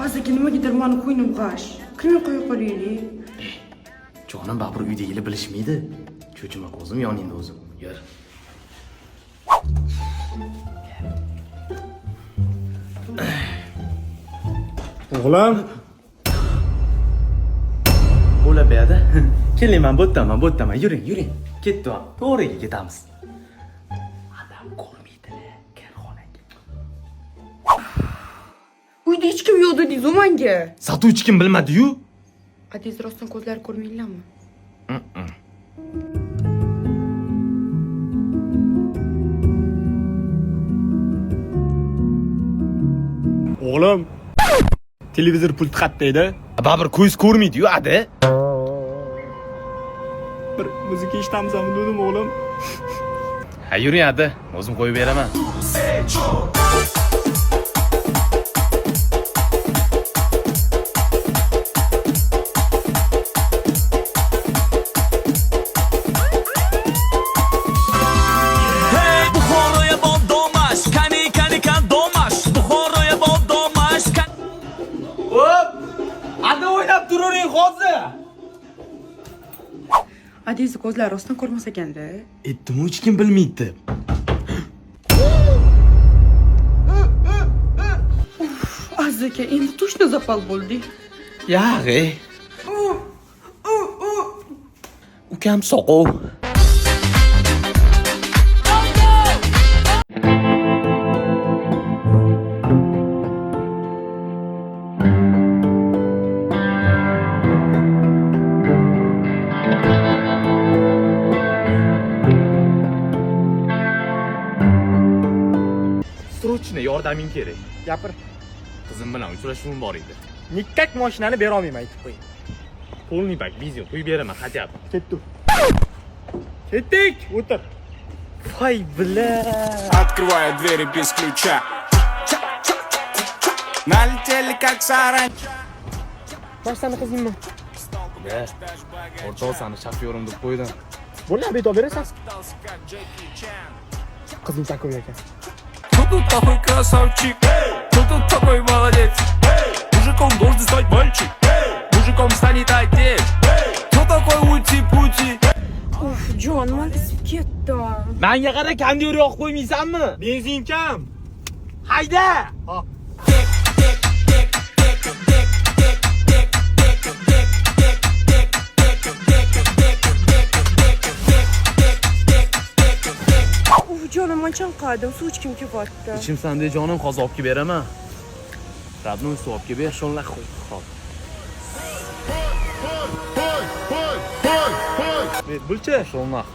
Azaki nimagidir mani qo'ynim g'ash. Kirmay qo'ya qolaylik. Jonim baribir uydagilar bilishmaydi. Cho'chima o'zim yoningda o'zim. Yur. O'g'lim. Bo'la berdi. Keling, men bu yerdaman. Yuring. Ketdim. To'g'riga ketamiz. Adam ko'rmaydilar. Karxonaga. Uyda hech kim yo'q dedingiz menga. Sotuvchi kim bilmadi-yu? Adiz rostdan ko'zlari ko'rmaylarmi? O'g'lim. Televizor pulti qayerda edi? Baribir ko'z ko'rmaydi-yu, ada. Bir muzika eshitamizmi dedim o'g'lim. Ha, yuring ada. O'zim qo'yib beraman. Adiz ko'zlari rostdan ko'rmas ekanda. Aytdim, hech kim bilmaydi. Azaka, endi точно zapal bo'ldi. Yag'i. Ukam soqov. Srochni yordaming kerak. Gapir. Qizim bilan uchrashuvim bor edi. Nikkak mashinani bera olmayman aytib qo'y. Polni bak, bizyo qo'yib beraman, xatya. Ketdik. Ketdik. O'tir. Voy bila. Открываю двери без ключа. Налетели как саранча. Boshsani qizingmi? O'rtoqsani shofyorim deb qo'ydim. Bo'ldi, obed olib berasan. Qizing takoy ekan. Кто тут такой красавчик? Кто тут такой молодец? Мужиком должен стать мальчик. Мужиком станет отец. Кто такой ути-пути? Uf, jon, men isib ketdim. Menga qara, kanda yo'q qo'ymaysanmi? Benzin kam. Hayda! Hop. Uf, jonim, men chanqadim, suv ichkim kelyapti. Ichimsan-da jonim, hozir olib kelib beraman. Radnoy suv olib kelib ber, sho'nlaq qo'y. Hop. Bulcha. Sho'nlaq.